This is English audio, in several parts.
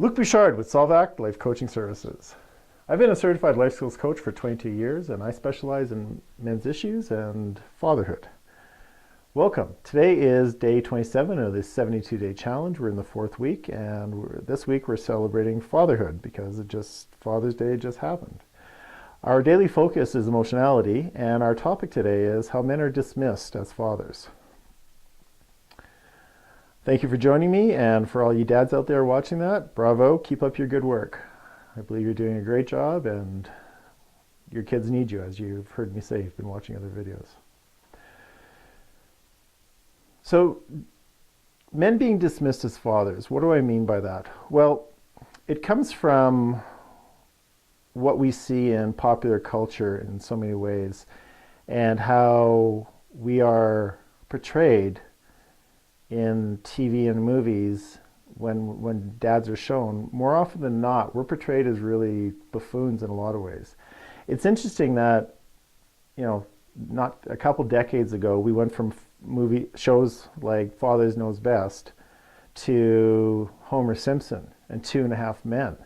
Luc Bouchard with Solvac Life Coaching Services. I've been a certified life skills coach for 22 years and I specialize in men's issues and fatherhood. Welcome. Today is day 27 of this 72-day challenge. We're in the 4th week and this week we're celebrating fatherhood because Father's Day just happened. Our daily focus is emotionality and our topic today is how men are dismissed as fathers. Thank you for joining me, and for all you dads out there watching that, bravo, keep up your good work. I believe you're doing a great job and your kids need you, as you've heard me say. You've been watching other videos. So, men being dismissed as fathers, what do I mean by that? Well, it comes from what we see in popular culture in so many ways and how we are portrayed in TV and movies when dads are shown. More often than not, we're portrayed as really buffoons in a lot of ways. It's interesting that, not a couple decades ago, we went from movie shows like Father Knows Best to Homer Simpson and 2.5 Men.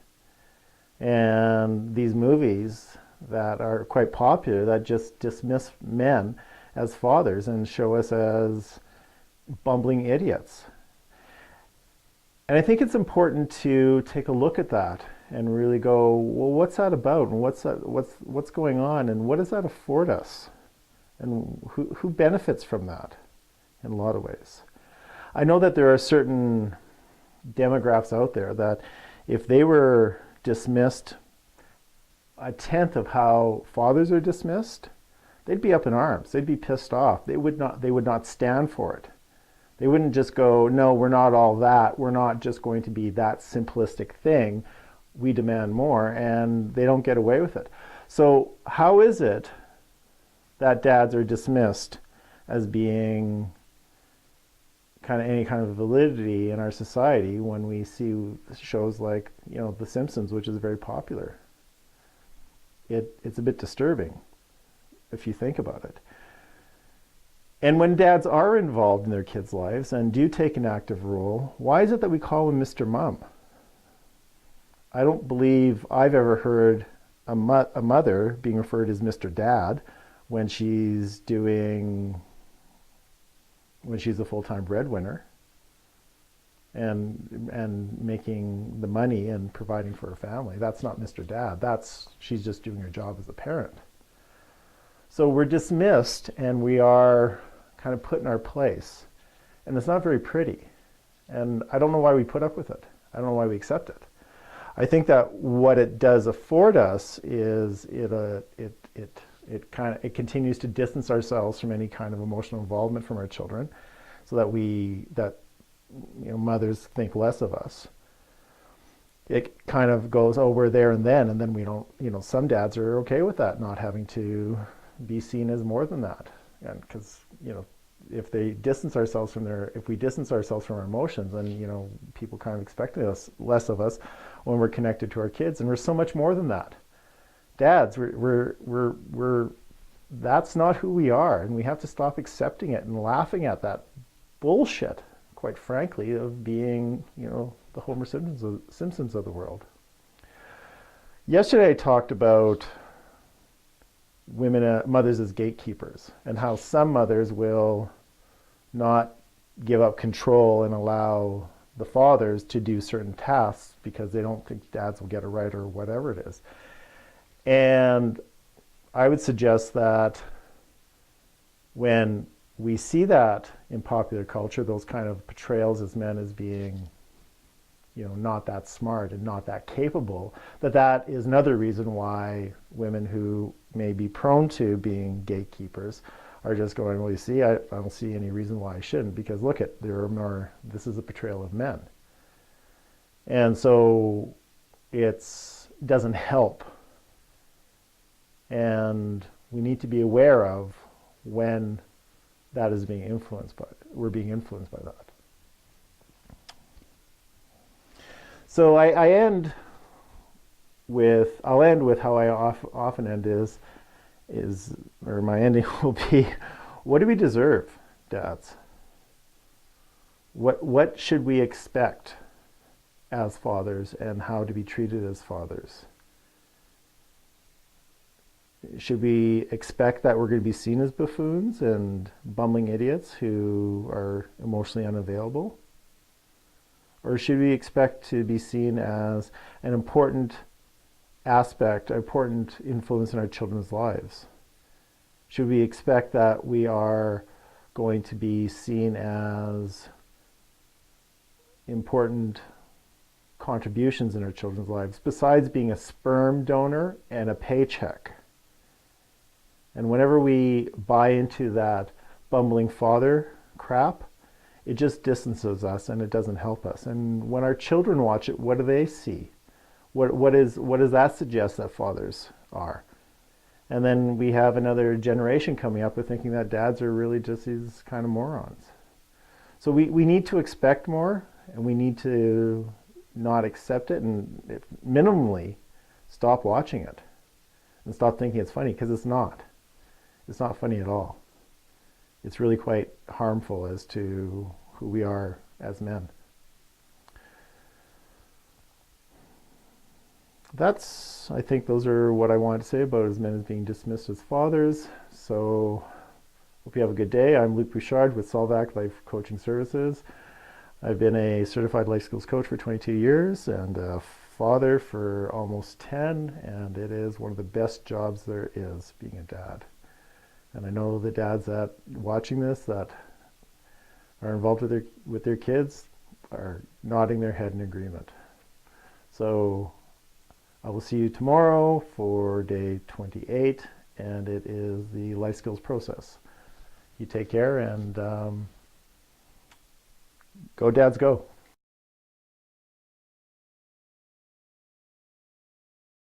And these movies that are quite popular that just dismiss men as fathers and show us as bumbling idiots. And I think it's important to take a look at that and really go, well, what's that about, and what's going on, and what does that afford us, and who benefits from that in a lot of ways. I know that there are certain demographics out there that if they were dismissed a tenth of how fathers are dismissed, they'd be up in arms. They'd be pissed off. They would not stand for it. They wouldn't just go, no, we're not all that. We're not just going to be that simplistic thing. We demand more, and they don't get away with it. So how is it that dads are dismissed as being any kind of validity in our society when we see shows like, The Simpsons, which is very popular? It's a bit disturbing if you think about it. And when dads are involved in their kids' lives and do take an active role, why is it that we call him Mr. Mom? I don't believe I've ever heard a mother being referred as Mr. Dad when she's a full-time breadwinner and making the money and providing for her family. That's not Mr. Dad. She's just doing her job as a parent. So we're dismissed and we are kind of put in our place. And it's not very pretty. And I don't know why we put up with it. I don't know why we accept it. I think that what it does afford us is it continues to distance ourselves from any kind of emotional involvement from our children, so that mothers think less of us. It kind of goes, oh, we're there and then we don't, some dads are okay with that, not having to be seen as more than that. And because, if we distance ourselves from our emotions, then, people kind of expect less of us when we're connected to our kids. And we're so much more than that. Dads, that's not who we are. And we have to stop accepting it and laughing at that bullshit, quite frankly, of being, the Homer Simpsons of the world. Yesterday I talked about mothers as gatekeepers, and how some mothers will not give up control and allow the fathers to do certain tasks because they don't think dads will get it right or whatever it is. And I would suggest that when we see that in popular culture, those kind of portrayals as men as being not that smart and not that capable, that is another reason why women who may be prone to being gatekeepers are just going, well, you see, I don't see any reason why I shouldn't, because look, this is a portrayal of men. And so it doesn't help. And we need to be aware of when that is we're being influenced by that. So I'll end with how I often end or my ending will be, what do we deserve, dads? What should we expect as fathers and how to be treated as fathers? Should we expect that we're going to be seen as buffoons and bumbling idiots who are emotionally unavailable? Or should we expect to be seen as an important aspect, an important influence in our children's lives? Should we expect that we are going to be seen as important contributions in our children's lives, besides being a sperm donor and a paycheck? And whenever we buy into that bumbling father crap, it just distances us and it doesn't help us. And when our children watch it, what do they see? What does that suggest that fathers are? And then we have another generation coming up with thinking that dads are really just these kind of morons. So we need to expect more, and we need to not accept it, and minimally stop watching it and stop thinking it's funny, because it's not. It's not funny at all. It's really quite harmful as to who we are as men. I think those are what I wanted to say about as men as being dismissed as fathers. So hope you have a good day. I'm Luc Bouchard with Solvac Life Coaching Services. I've been a certified life skills coach for 22 years and a father for almost 10, and it is one of the best jobs there is, being a dad. And I know the dads that watching this that are involved with their kids are nodding their head in agreement. So I will see you tomorrow for day 28, and it is the life skills process. You take care, and go dads go.